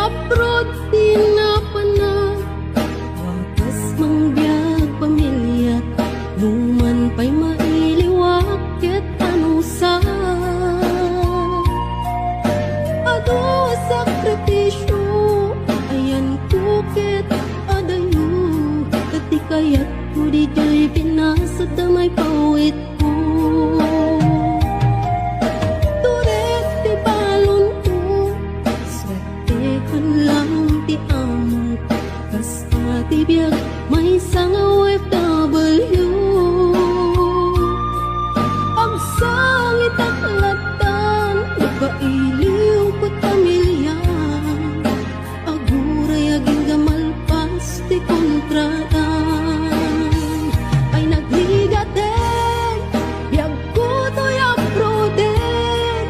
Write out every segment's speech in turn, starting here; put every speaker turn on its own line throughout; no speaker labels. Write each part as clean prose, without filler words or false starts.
abroad di napanag, wakas mangbiyag pamilya, numan pa'y mailiwak ket anusa. Ado sakripisyo, ayan ko ket adayo, tati kayat ko di jay pinasa damay pawit ko. Turet ti balon ko, swetehan lang ti among, kasta ti biyag may sang OFW. Ang sangit aklatan, nagailiw ko't pamilya, aguray aging gamalpas ti kontraan. Ay nagligaten, biyag ko to'y abroden,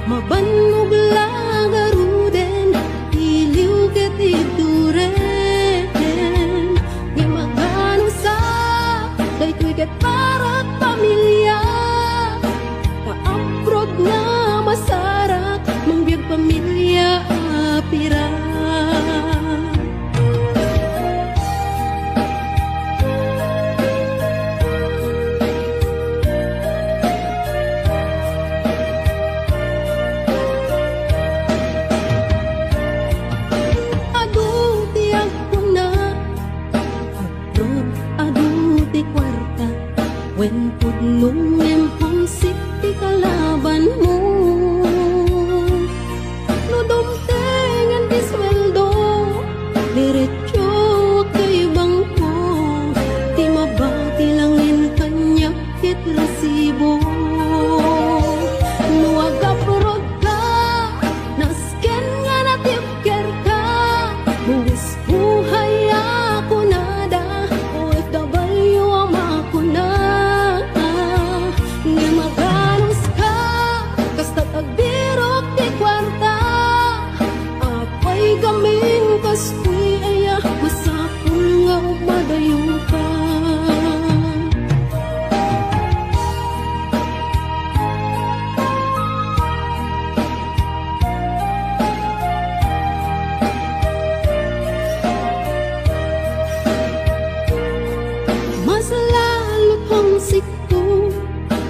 mabanog lagaruden, iliw ket ituren. Di magano sa, daytoy ket para't pamilya, ka-abroad nga masarak, mangbiyag pamilya apira. Adu tiyak ko na, abroad adu ti kwarta, wen pudnong empong sikti kalaban mo. No dumtengan di sweldo, diretso kay bangko, ti mabati langin kanyak ket resibo. No agapurod ka, nasken nga natipker ka, buwis buhay ako nada, OFW ang makuna. Nga maganos ka, kasta tagbirok ti kwarta, apay gaming kastoy aya, masapul nga madayo ka. Mas lalo't homesick ko,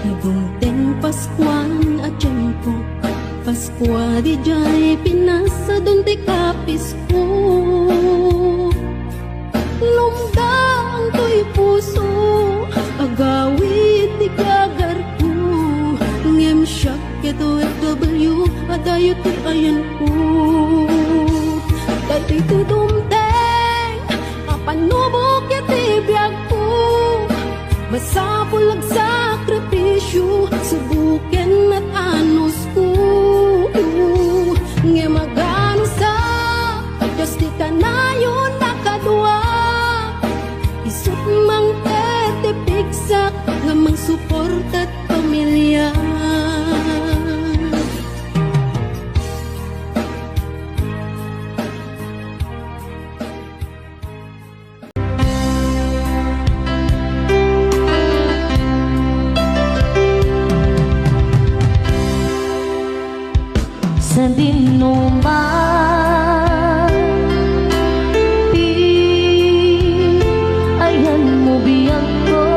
nagungteng Paskuan at tiyempo, Paskwa di jay pinasa dun ti kapis ko. Lumdang to'y puso, agawit ti gagar ko, ngem siyak ket OFW, adayo ti ayan ko. Daytoy tudumteng, apanubok ket ti biyag ko, masapulag sakripisyo, subuken at anos ko. Nga magano sa, Diyos di kanayon nakadwa, isut mang tetipigsak, nga mang suportat pamilya.
Sa dinuman, di ayan mo biyang ko,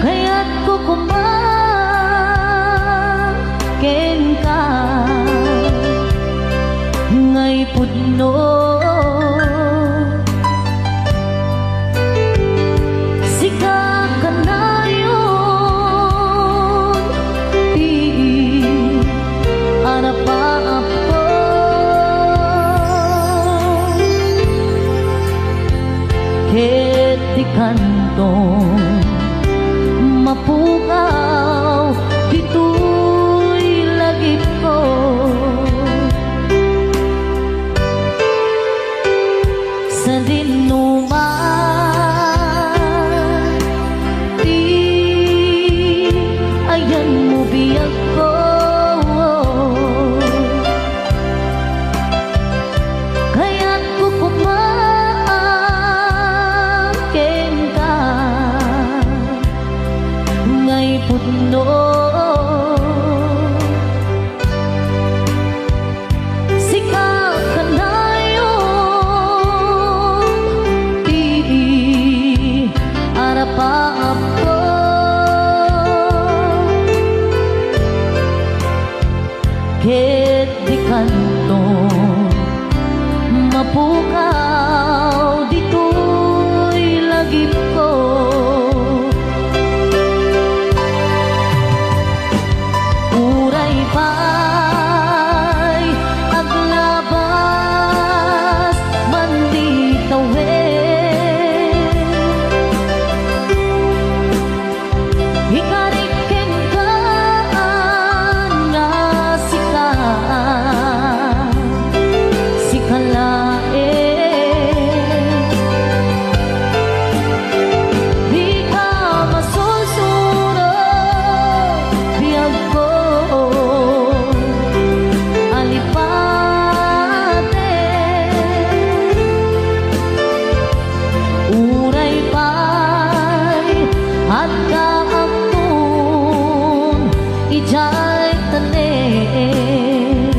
kaya't kukumaken ka, ngay pudno. Sika kanayon, di pa'y aglabas manditawin. Ikarikin ka na sikalain. Di ka masusunod biyag ko alipatin. Uray pa'y at kaakton ijay tanin.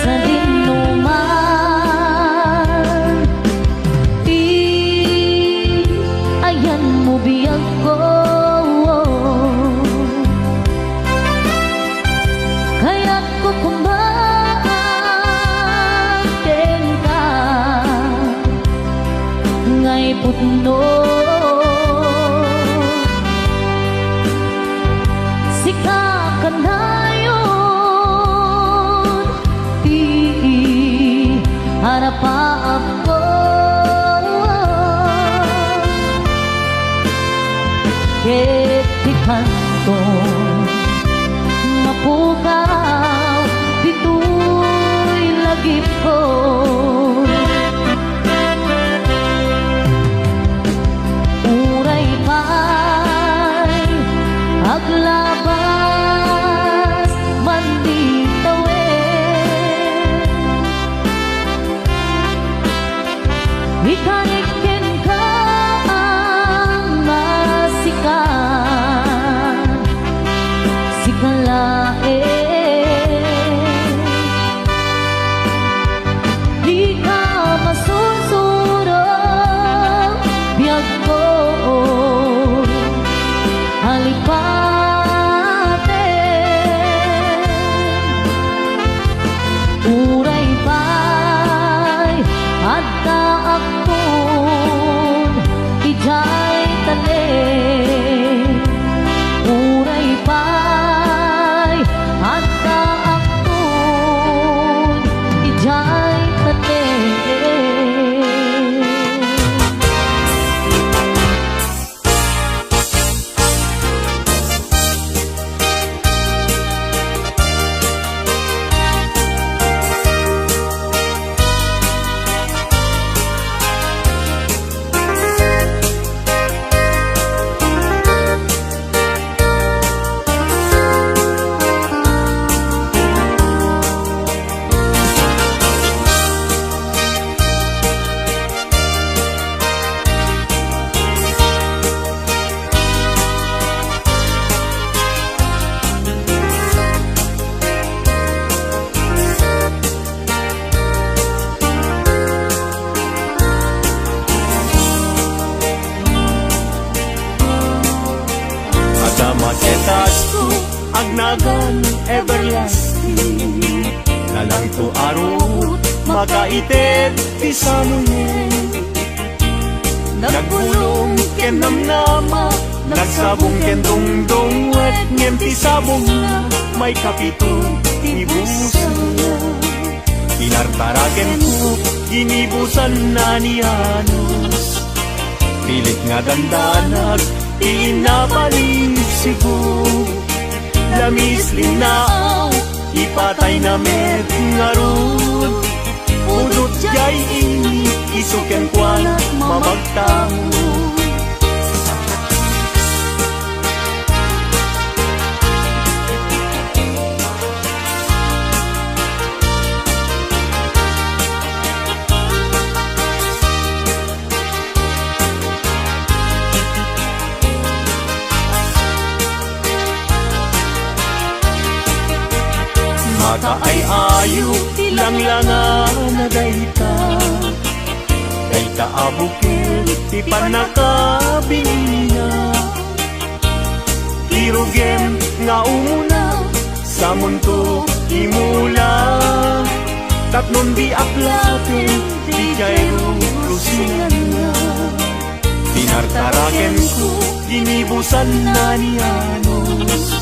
Sa dinuman, ayan mo biyag ko. Kaya't kukumbatin ka ngay putno. Sika ka na yun, harapan ko. Iti kanto mapukaw dito'y lagip ko. Uray pa'y aglabas manditawin. Ikarikin ka ang masikan sikalain. Di ka masusunod biyag ko alipatin. Uray pa'y at kaakton ijay tanin. Uray pa'y at kaakton ijay tanin.
Maketas ko agnagan everlasting. Nalang to arot makaitet ti samunin. Nagbulong ken namnama, nagsabong ken dongdong, wet ngem ti sabong na may kapito tinibusan na. Tinartaraken ko ginibusan na ni Anos. Pilit nga dandanag inapalinsigo. Lamis linao ipatay na met ngarun. Udot jay ini isuken kwalat mamagtango. kaay ayo ilang langan na dayta. Dayta abukil ti panakabinina. Irugem nga umuna sa mundo imula. Tatnon di aklatin di kayo lusingan na. Tinartaraken ko ginibusan na ni Anos.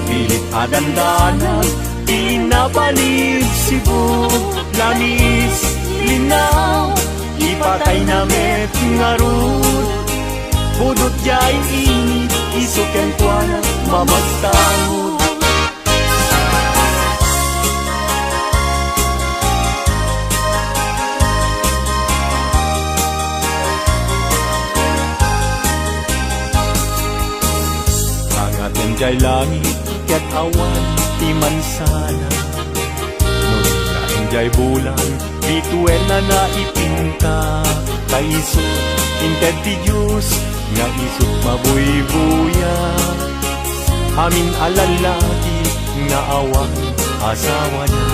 Pilit adandanan pinapanib sibo. Lamis linaw ipatay na met ngarut. Budot jay init isuken tuana mamagtangod. Jay langit ket awan ti mansana. Nurilain jay bulan bituel na naipinta. Kaiso inted ti Diyos nga isut mabuybuya. Amin alalaki nga awan asawa na.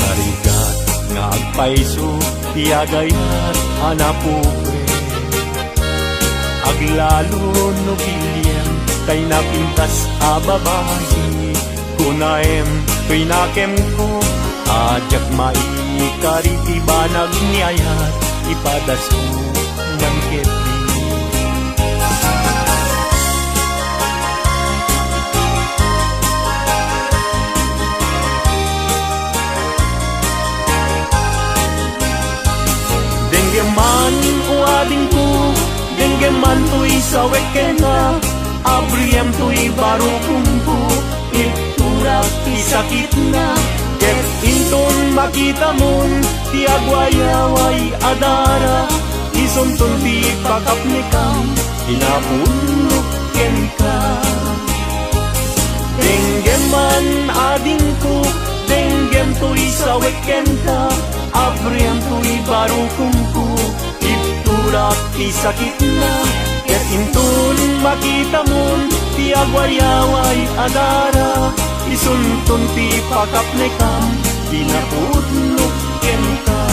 Narigat nga agpaiso ti agayat anapukre. Aglalo no bilyan kay napintas a babae. Kunaem pinakem ko ajak maikariti banag niyayat ipadas ko ng ketli. Denggeman uading ko denggeman tu'y sawek kena. Abriyam tu'y baro kumpo iturap isakit na. Ket inton makita mon ti agwayaway adara. Isuntun ti pakapnikam inapunok ken ka. Denggeman ading ko denggem tu'y sawek kenta. Abriyam tu'y baro kumpo iturap isakit na. Ket intun makita mon ti agwayaway adara. Isuntun ti pakapnekam pinapudnok ken ka.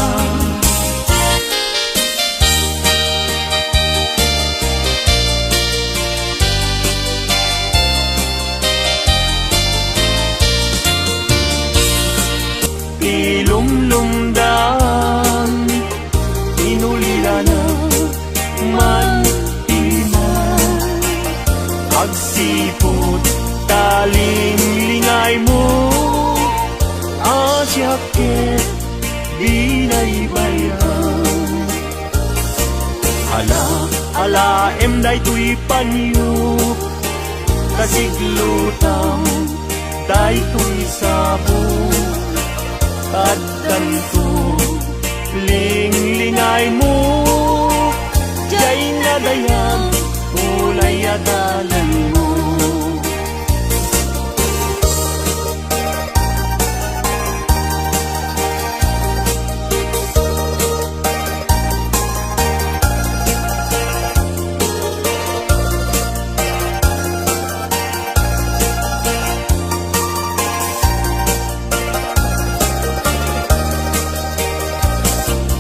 Ilumlumdan inulila na man agsipot taling lingay mo. Asyaket binaybayan. Ala emday tuy panyo. Kasiglutang day tuy sabo. Kaddanto ling-lingay mo. Jay nadayang ulay adalan mo.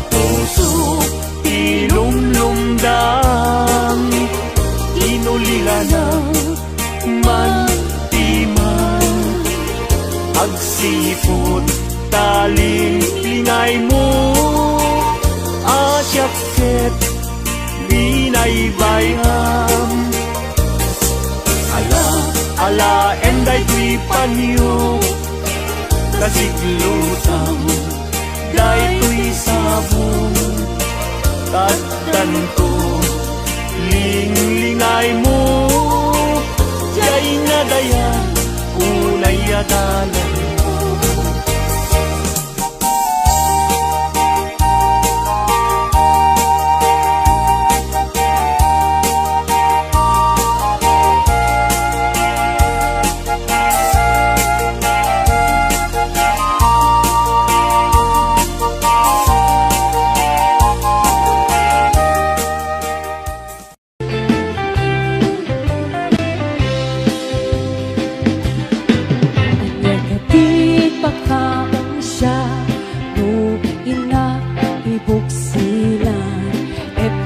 Puso ilumlumdang inulila na mantiman. Agsipot taling lingay mo. Asyaket binaybayam. Ala enday tuy panyo. Kasiglutang day tuy sabong. Kaddanto ling-lingay mo. Jay nadaya ulay adalan mo.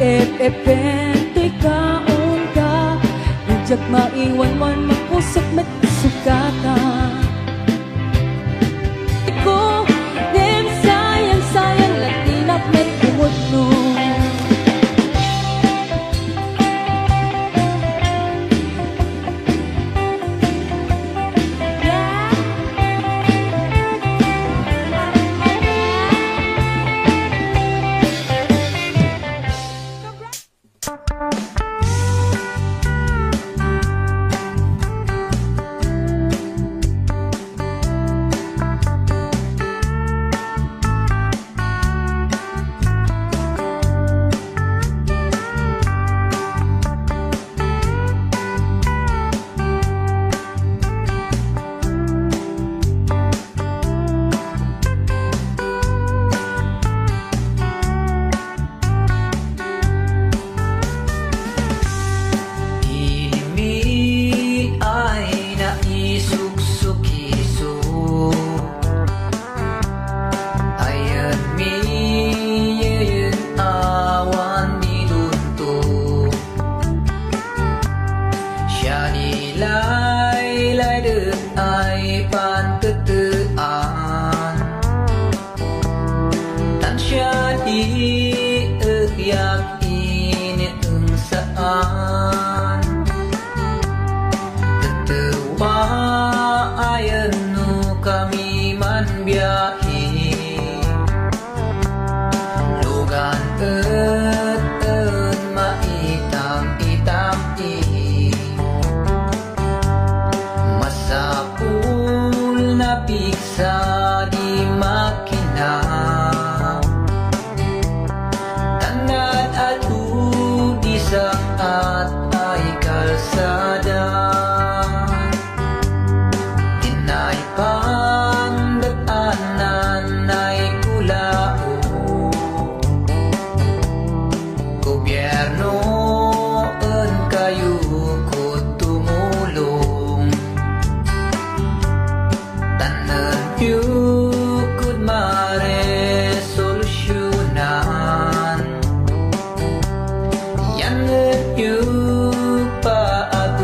Epente kaon ka Nijak maiwan-wan Makusap met sukatan Iko Dem sayang-sayang Latinap met kumot no
Sa di makina Tanad at di saat ay kalsada Tinay pangdatanan ay kulao Gobyerno en kayo ko tumulong Tanan yukod maresolusyonan Yan yuk pa at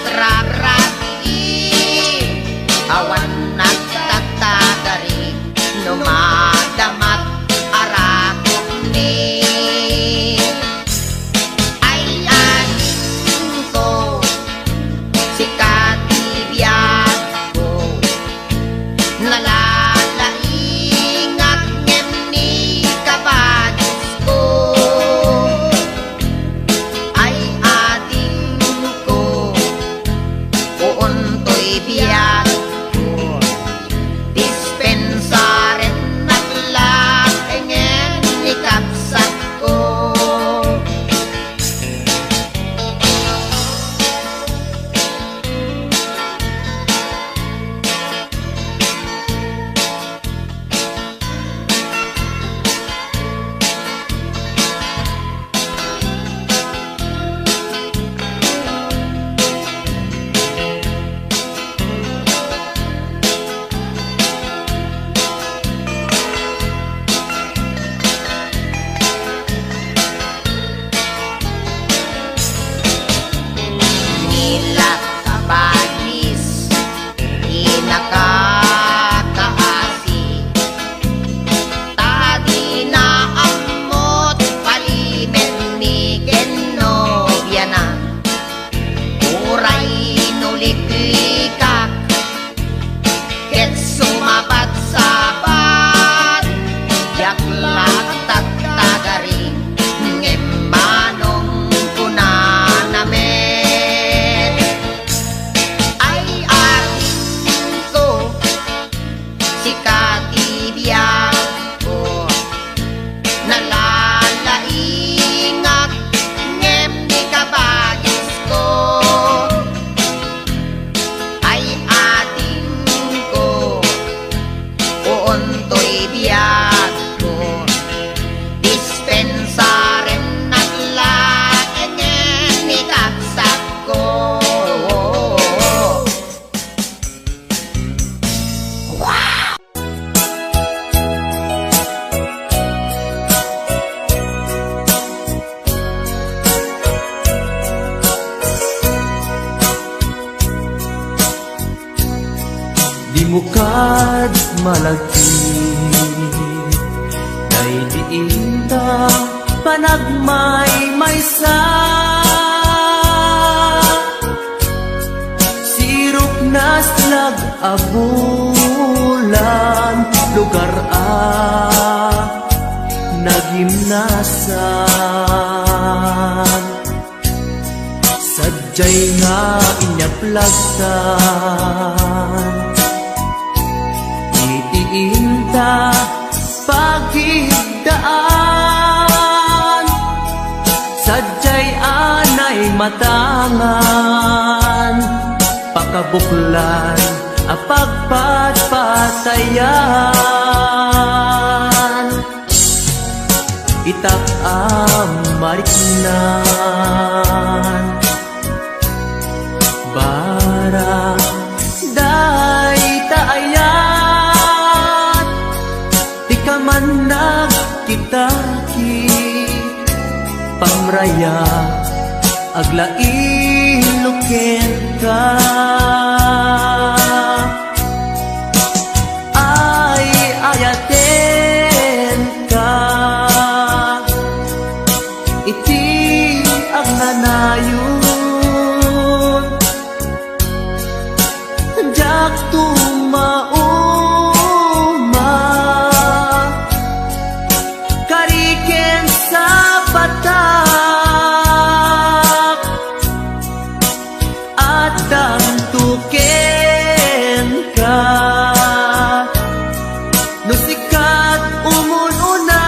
natrarati awan nagtatagari numadamat arakot ni ay anin ko si katibiyat ko nalalaingat ngem ni kabadis ko ay adin ko uuntoy biyat ko dispensaren naglaengen ni kapsat ko nila kabadis inakakaasi tadi na amot palimen ni genobya na uray nuliklikak ket sumabat sabat yaklak tatagari ngem manong kunanamen ay atin ko si katibiyat ko nalalaingat ngem ni kabagis ko ay atin ko uuntoy biyat ko dispensaren naglaengen ni kapsat ko
Di mo kad malagi Day diinta panagmay maysa Sirop na slag abulan lugar nagimnasan Sadyay nga inyaplagtan Itiinta pagigdaan Sadyay anay matangan Pakabuklan apagpatpatayan Itak mariknan Bara day taayat Di ka man nagkitaki Pamraya aglain ka Ay ayaten ka Iti agnanayon Jak tumauma Kariken sa patak At dantuken ka Nusikat umununa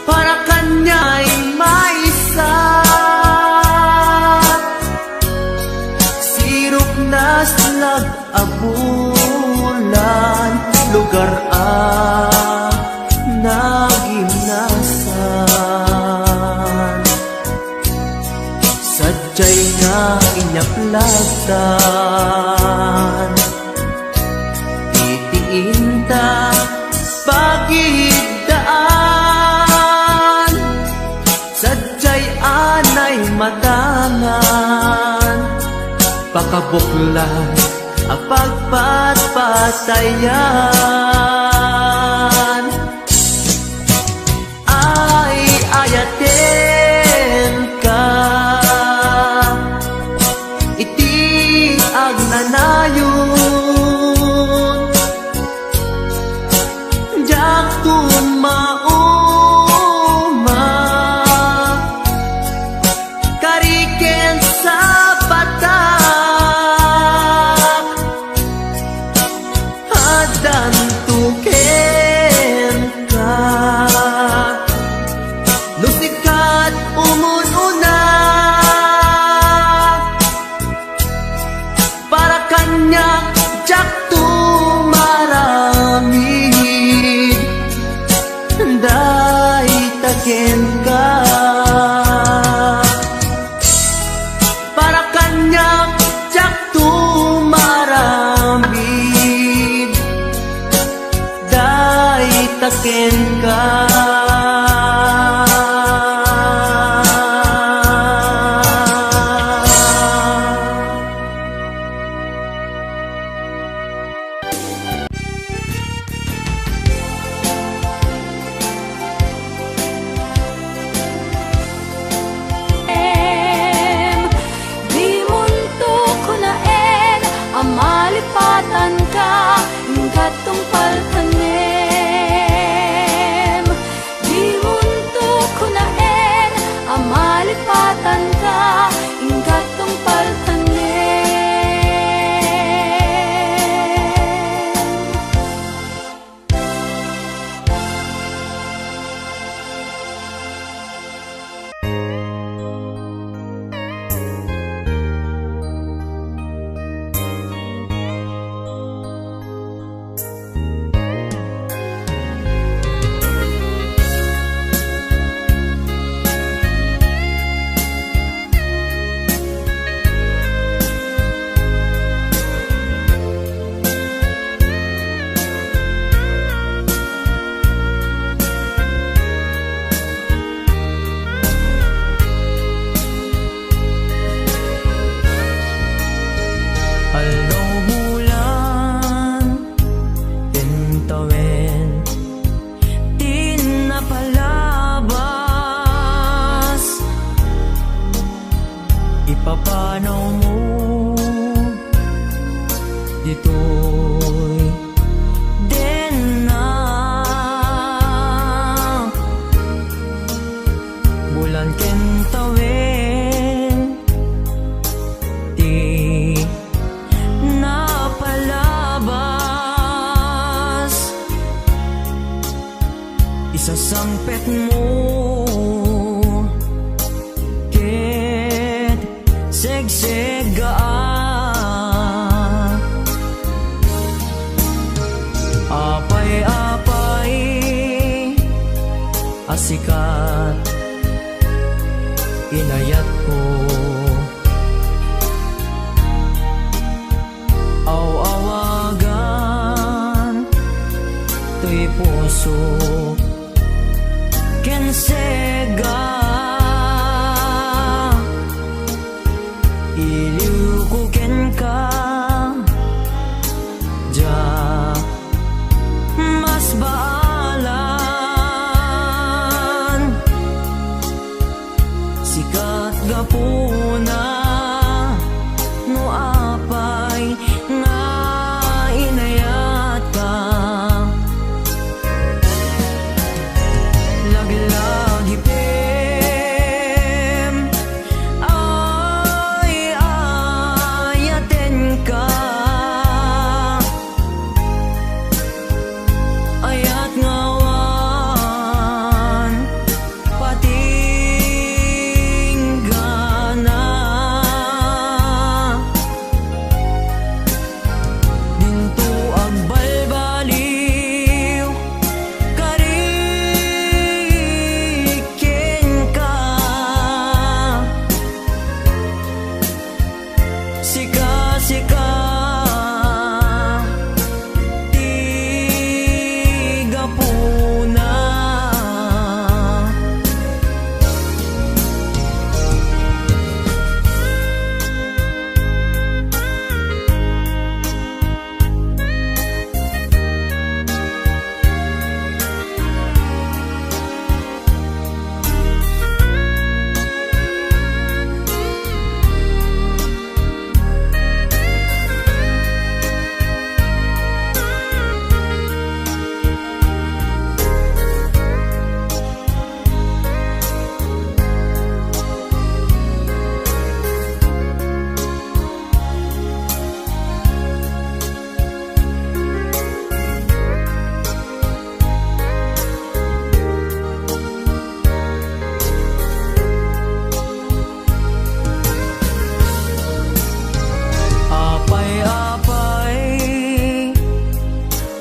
Para kanya'y maisa Sirop na slag abulan Lugar nagimnasan Sadyay nga inyaplagtan Itiinta pagigdaan Sadyay anay ay matangan, pakabuklan ang pagpatpatayan. Ay ayaten ka, iti agnanayon, jak tumauma, kariken sa batak, hadan tuken ka, lusikat umununa, para kanya jak tumaramid, day taken ka, para kanya jak tumaramid, day taken ka.
Di munto kunaen amalipatan ka gatong paltanem. Di munto kunaen amalipatan ka gatong paltanem.
Alawulan, tintawin, di na palabas, ipapanaw mo dito'y din na bulan kentawin, di napalabas, isasangpet mo ket segsegaan, apay-apay asikat inayat ko, aw-awagan to'y puso ken sega, iliw ko ken ka ja mas baalan, sikat gapuna no apay nga inayat ka, laglag ipem ay ayaten ka, ayat ngawan patinggana.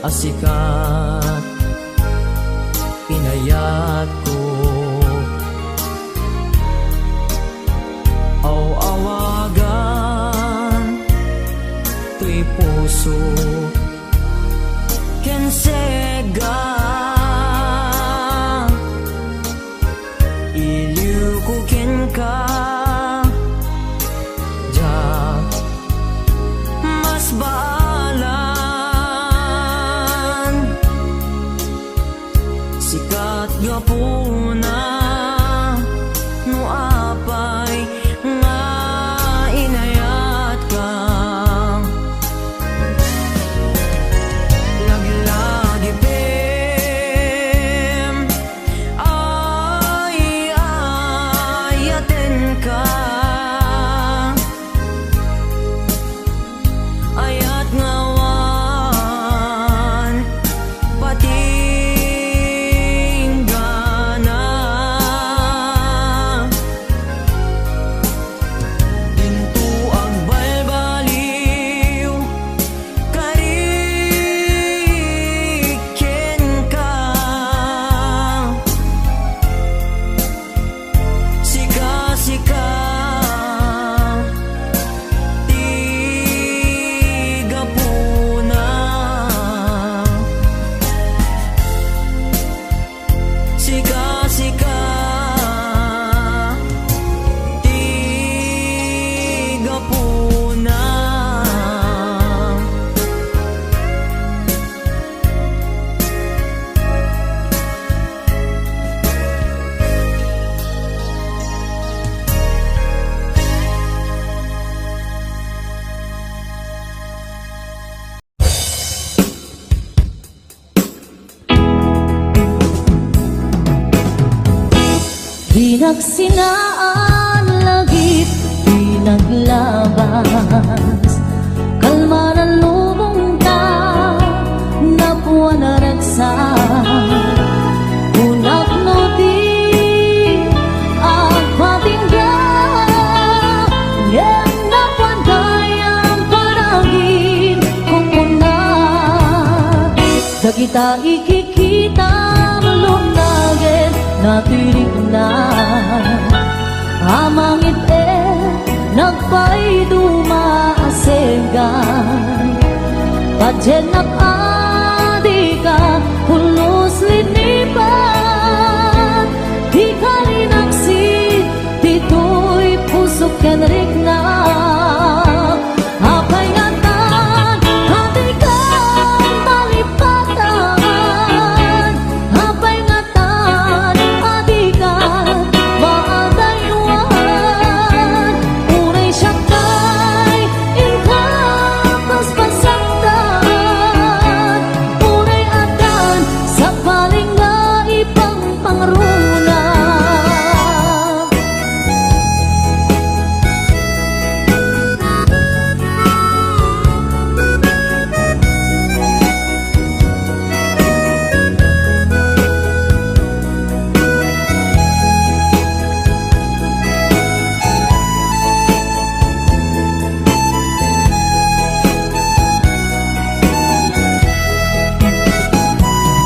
asikat inayat ko awagan to'y puso ken sega iliw ko ken ka ja mas baalan sikat gapuna no apay nga inayat ka lagi-lagi pem ay ayaten ka ayat ngawan patinggana dinto ang balbaliw kariken ka sika-sika tiga puna sika-sika tiga puna
Di nagsinaan lagip, di naglabas kalma ng lubong ta, napuan na ragsak unak no di ang patinggan yan napuan kayang paragin kung una dagita ikikita malunagin natirig na amangit nagpay dumaasegan padyen adi ka pulos linipan di ka linaksid dito'y pusok ken rigna apay ngatan hati ka talipatan apay ngatan adi ka maadaywan unay siyakay inkapas pasaktan unay adan sa paling nga ipang pangruna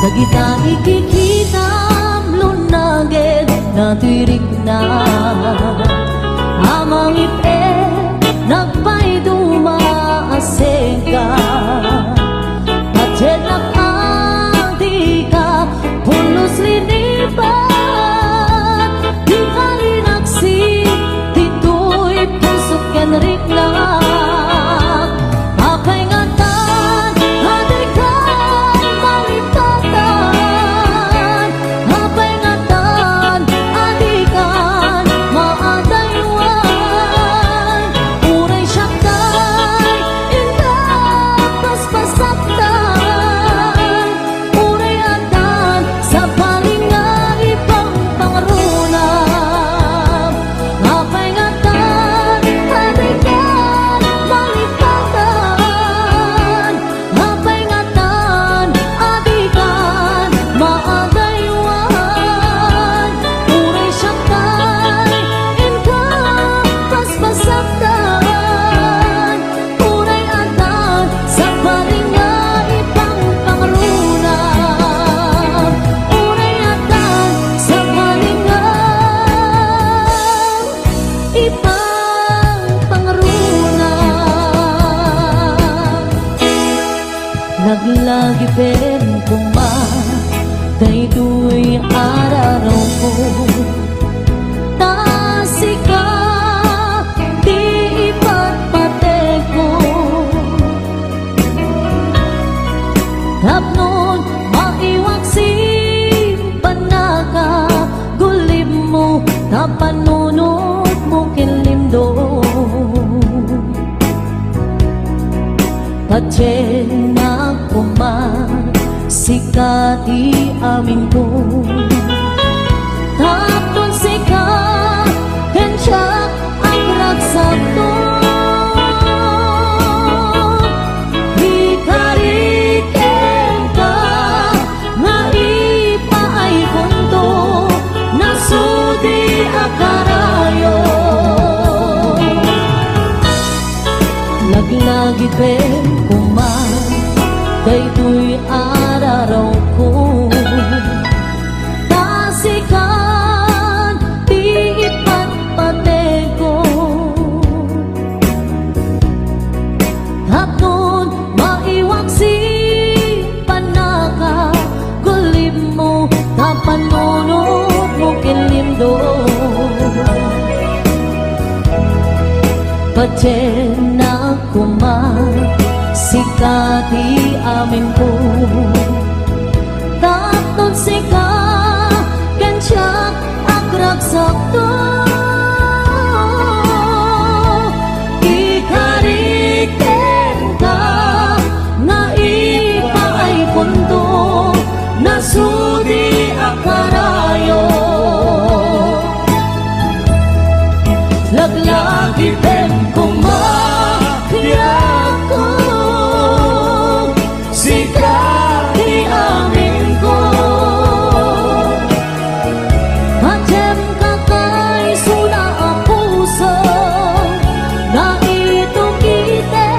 dagita ikikitam lunaged natirig na amang ipe nagpay dumaasega padyen adi ka pulos linipan di ka linaksid dito'y pusok ken rigna apay ngatan adi ka malipatan apay ngatan adi kan ben kuma daytoy araraw ko tasika di ipatpate ko tapnon maiwag si panaka gulim mo tapanunod mo kilimdo Pachen na kuman sikati amin ko tapon sika kensya ang raksak ko ikariken ka nga ipaay punto nasudi akarayo laglagi ben kuman daytoy araraw ko tasikan di ipatpate ko hapon maiwag si panaka gulim mo tapanunod mo kilimdo Pachen na kuman sikati amin ko tapon sika kensya agraksak to ikariken ka nga ipaay punto nasudi akarayo laglagi ben kumakiyak ko sikati amin ko Macem kakay suna ang puso na ito kite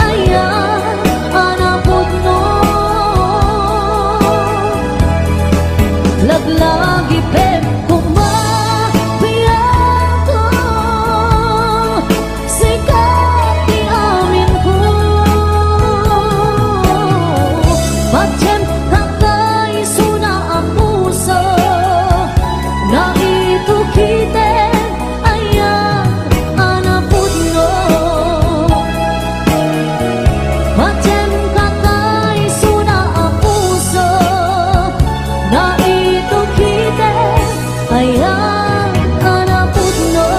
ayan anapod no laglagi ben kumakiyak ko sikati amin ko Macem kakay suna ang puso na ito kite ayan anapod no Macem kakay suna ang puso na ito kite ayan anapod no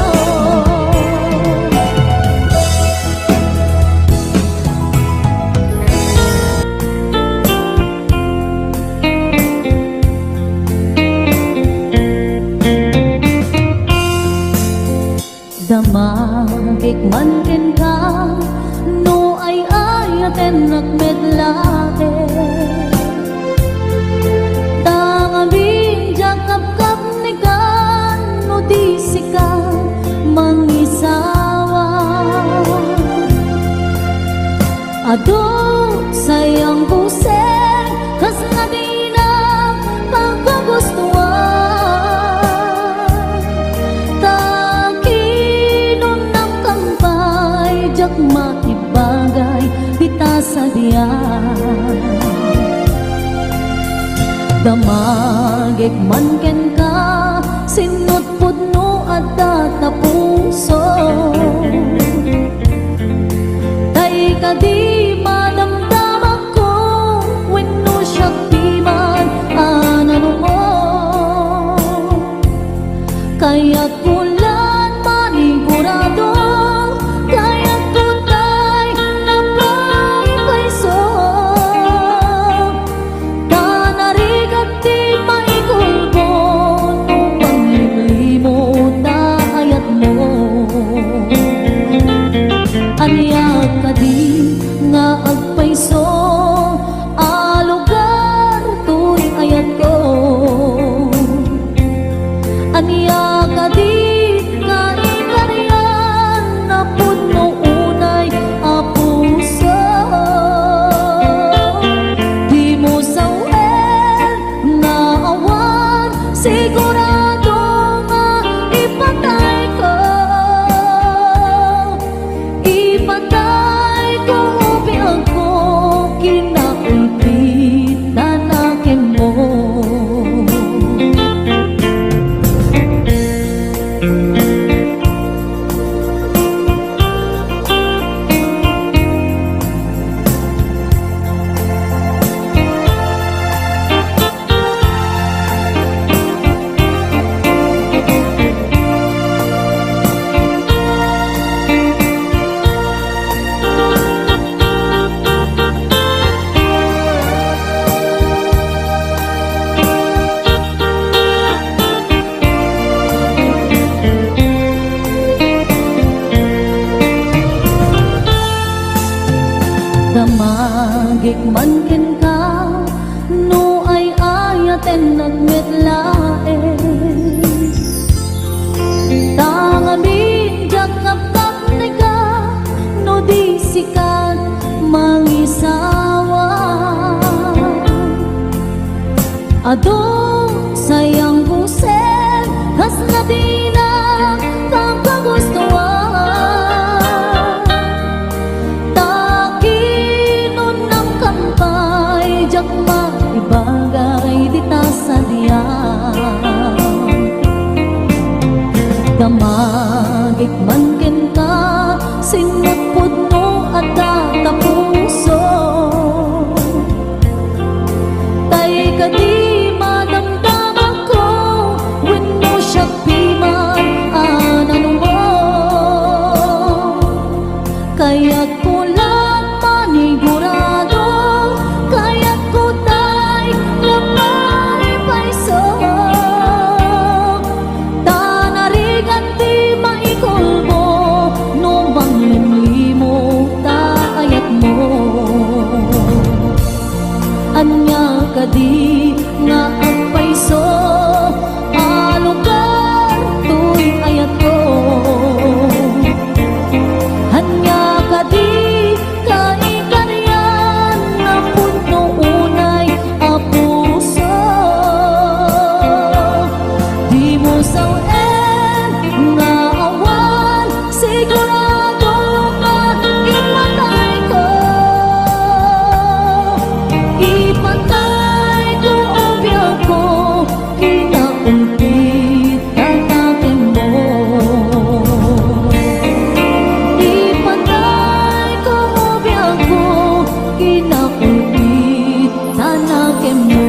damagik man ken ka no ay ayaten nagmedlate tangabing jakap-kap ni kan no di sika mangisawa ado sayang kuseng kas nga di na pagkagustuhan jak maibagay dita sa diyan damagik man ken ka sinut pudno at tatapuso tay ka di madamdaman ko wenno siya di man anano mo kaya kulan manigurado Tanarigat di maikulbo gikman ken ka no ay ayaten nagmetlae tangamin jakap-kap na ka no di sikat mangisawa adong sayang busen kas na di na kang kagustuhan takinon ng kampay jak maibagay di ta sadyan damagik man ken ka sinupod mo at tatapuso tay ka di madamdam ako when mo siya piman anano mo kaya't ko lang manigurado kaya't ko tay lamay paiso tanarigan di maikulbo no manglimli mo taayat mo anya ka di nga ang paiso alugar tuy ayat ko hanya ka di kaikaryan na punto unay apuso di mo sawen nga awan sigurado ka ipatay ko ipatay ko obya ko kinakumpit tatakin mo ipatay ko obya ko kinakumpit tatakin mo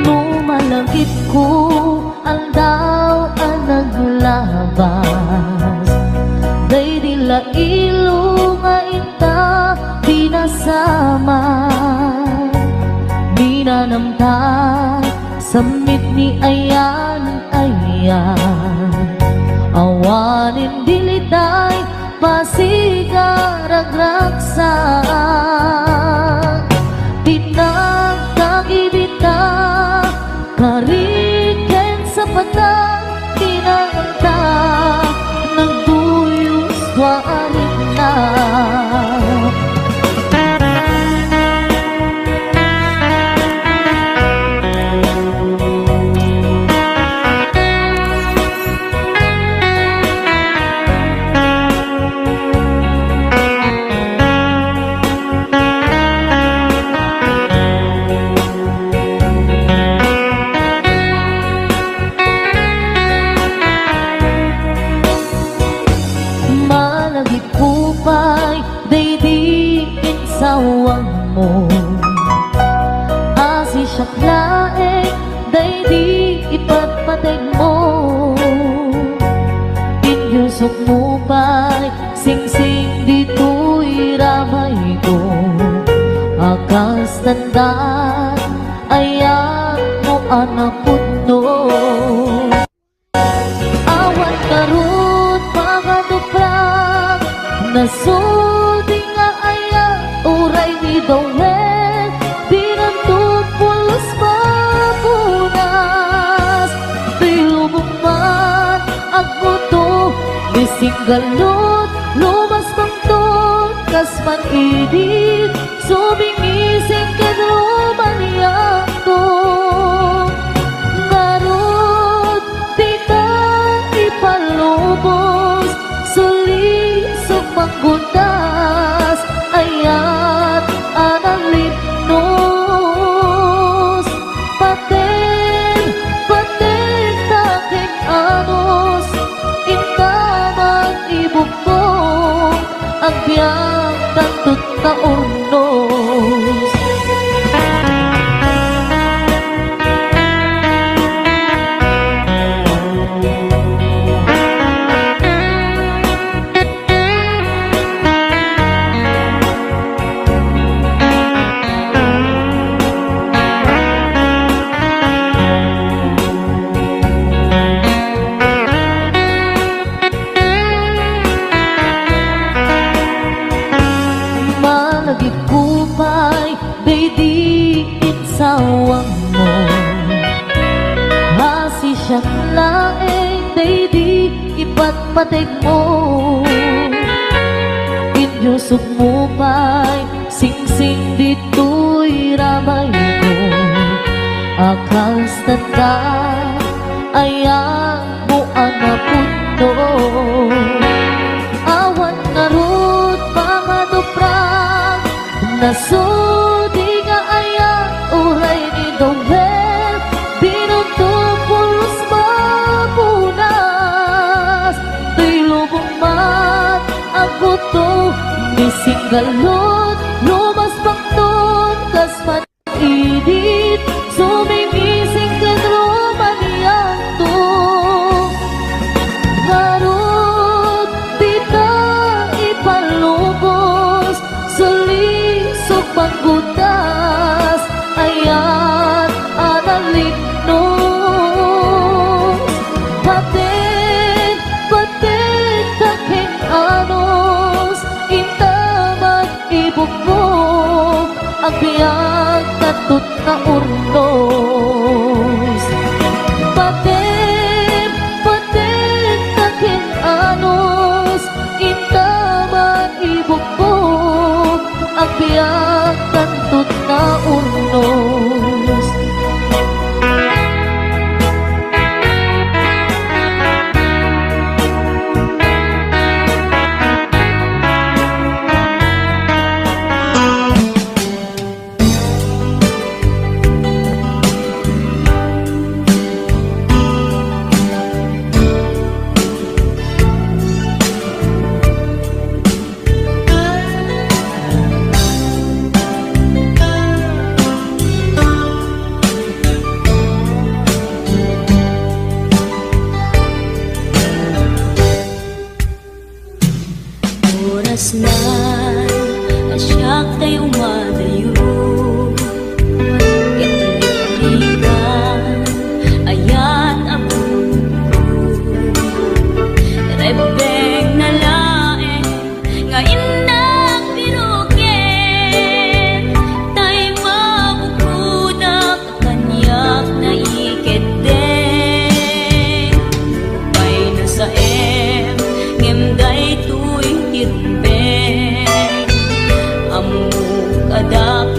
Numalagit ko ang daw ang naglabas day dila ilo nga ita pinasama minanamta samit ni ayan awanin diliday pasigaragraksan pinagkagibita kariken sa patang tinanganta nagduyos warin na sawang mo asi siyaklae day di ipatpateg mo pinyusok mo pa'y sing-sing dito'y ramay ko akas tandaan ayan mo anak putno awan karut pagkatuprak nasulti nga ayan uray ni Dawet pinantut pulos mapunas pilubong man agmuto bising galot lumas pangtot kasman idit subingising kadrumaniya butas ayat analipnos paten taking anos intamang ibugtong ang biyang tantut na urnos. Nagikupay, baby, insawang mo. Hasi siyang laeng, baby, ipatpatig mo. Inyo sumupay, sing-sing dito'y ramay ko. Akas tanda, ayang mo ang napuno. Awan na root, mga duprang nasudi nga aya uray ni Dobel binuntok pulos mapunas tuy lubong mat ang buto mising galot lumas pangton kas matidit sumimising kan rumaniyan to marut dita ipalubos sulisok pagbutas ayat analipnos paten taking anos intamang ibugmog ang biyang tatut na urnos paten taking anos intamang ibugmog ang biyang tantut na urnos.
Oras na asyak tayo madayo Itlilikan ayat abong rebeng na lae nga inang pinukin tay mabukudak kanyak na iketeng upay na sa ngemday tuwing tirumbeng amuk adak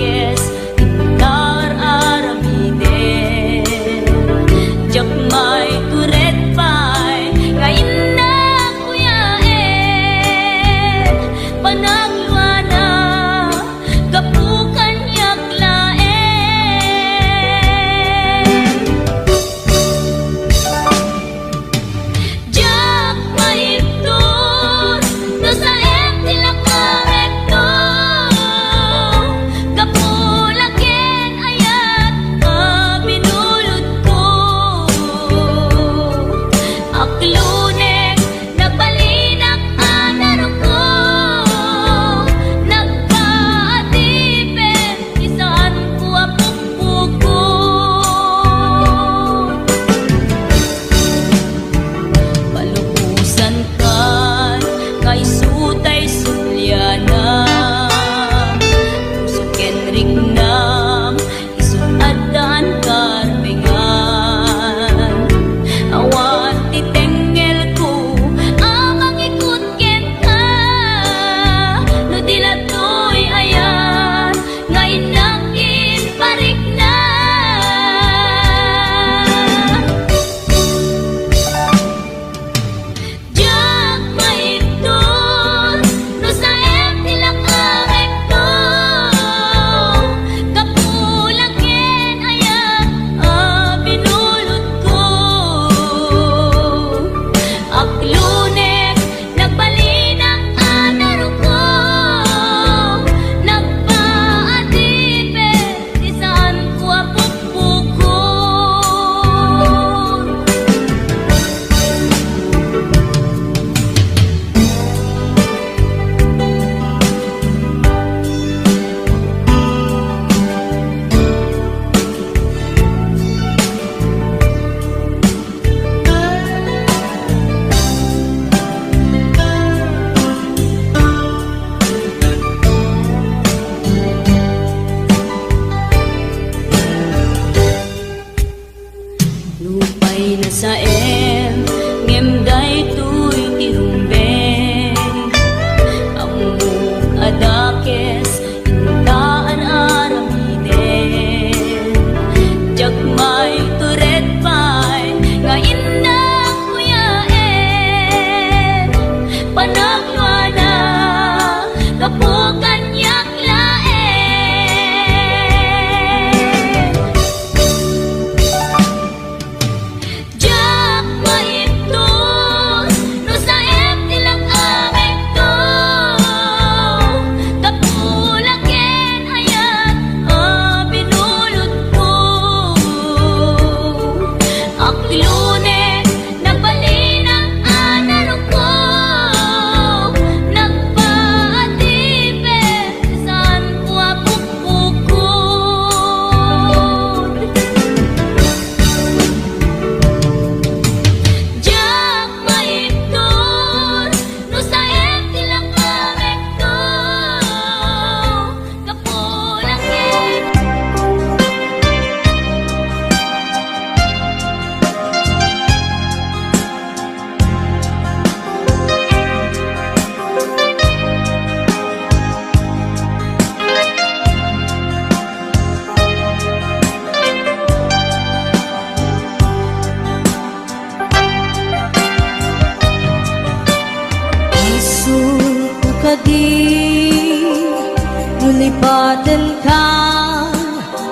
Lipaten ka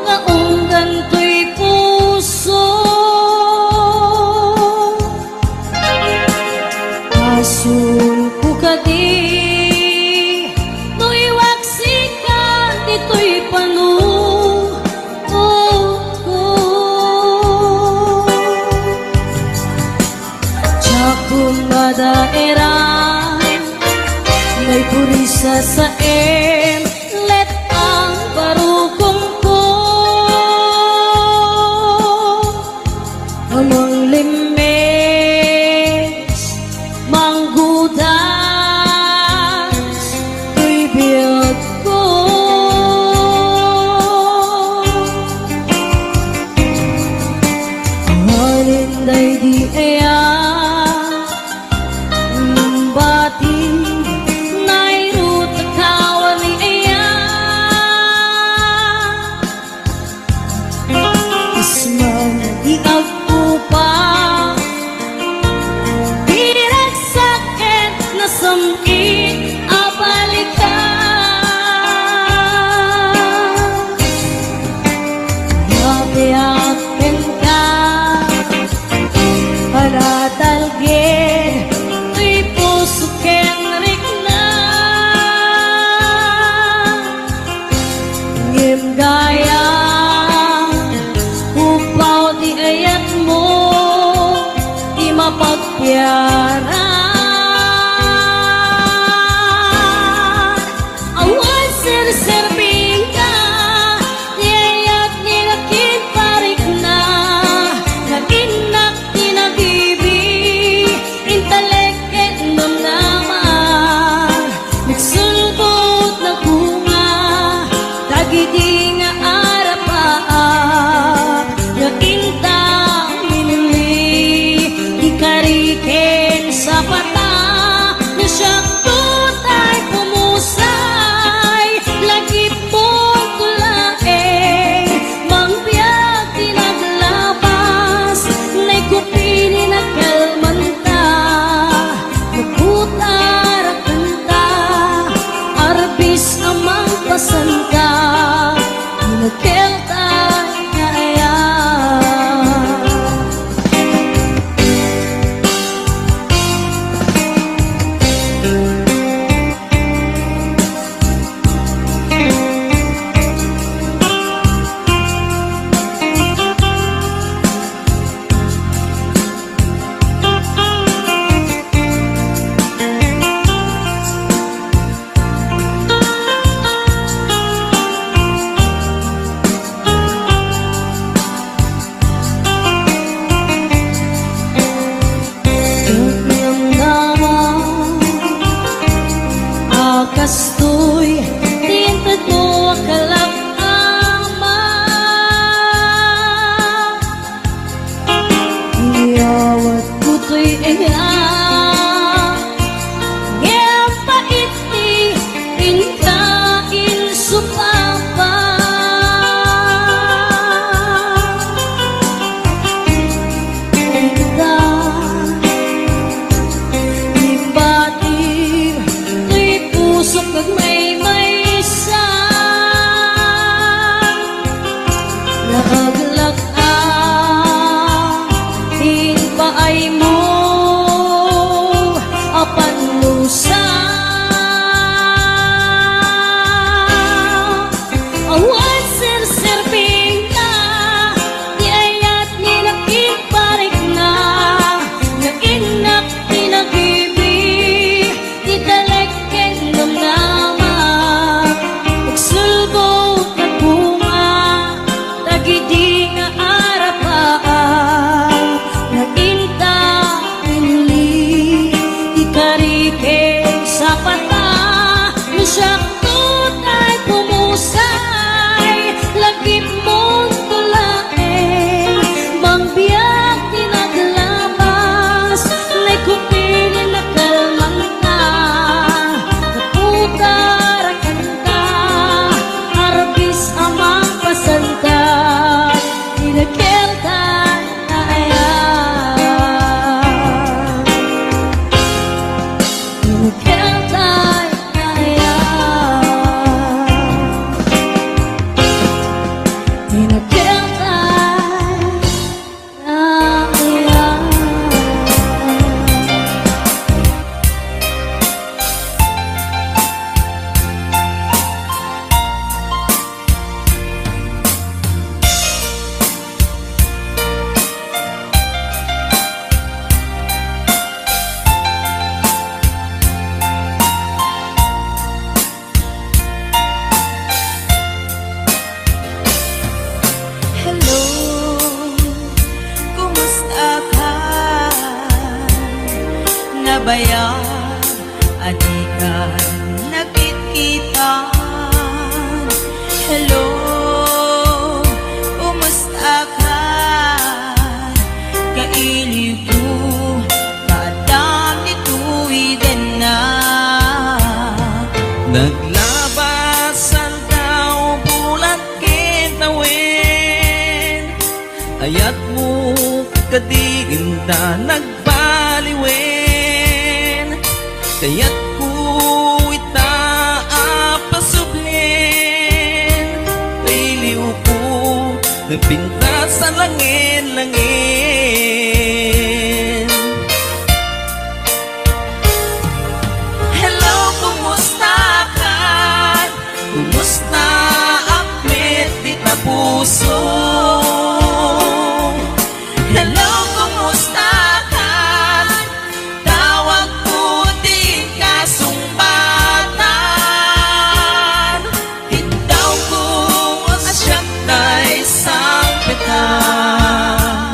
nga ganto'y puso, asun ko ka di no'y waksikan dito'y panu. Kung madaera may purisa sa let ang barukong ko amang limes manggudas ko'y biyag ko halinday di aya gaya upaw di ayat mo di mapagpiaran awan sir-serving ka di ayat nirakin parik na naginak tinagibig intalek et namnaman nagsulbot na bunga dagiti
nabayag adikan nagkitkitan. Hello, kumusta ka? Kailiw ko kadam nituwidan na.
Naglabasan daw bulat kitawin, ayat mo kadiginda nagbaliwen, kaya't ko itaapasubhin, kailiw ko nagpinta sa langin-langin.
Hello, kumusta ka? Kumusta ang medit na puso? Hello, kumusta ka? Tawag ko di ka sumbatan. Hitaw ko asyak na isang petan.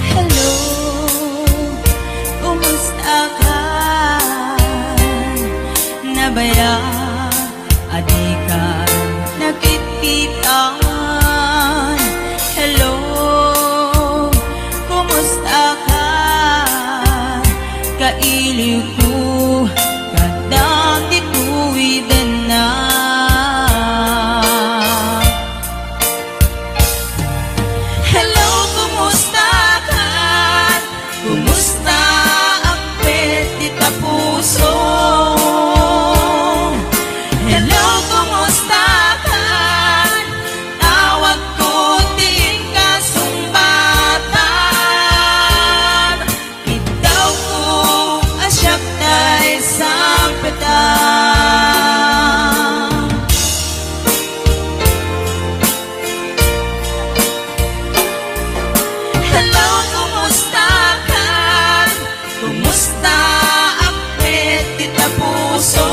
Hello, kumusta ka? Nabaya, adikan, nakitkitan. Hello, kumusta ka? Kailiw ko, kadam dituwidan na. Hello, kumusta ka? Kumusta ang petit na puso? Hello, kumusta ka? Tawag ko di ka sumbatan. Itaw ko asyak na isang petan. Hello, kumusta ka? Kumusta ang petit na puso?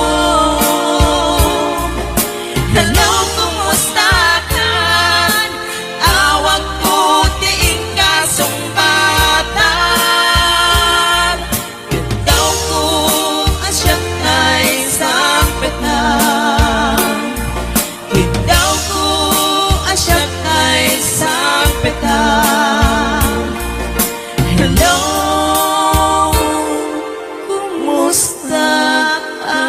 Hello, kumusta ka? Tawag ko di ka sumbatan. Itaw ko asyak na isang petan. Itaw ko asyak na isang petan. Hello, kumusta ka?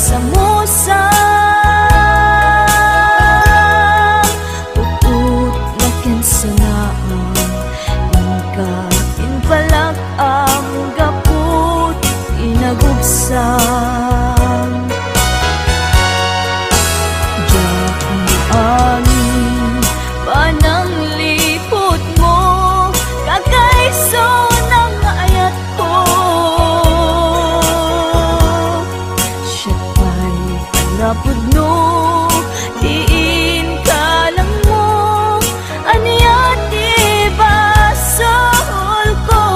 samusa Puput na kinsanaan Inka inbalak ang gaput Inagubsang Diyak maangin Panang lipot mo Kakaiso ng ayat ko Siya pa'y hanapod no Diin ka lang mo Aniyat ibasol ko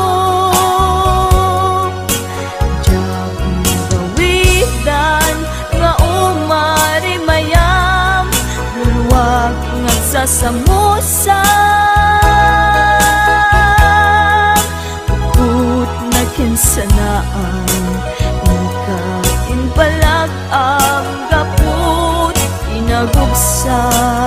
Diyak magawidan Nga umari mayam Luluwag nga sasamusa Puput na kinsanaan Inka inbalag ang gaput Inagubsang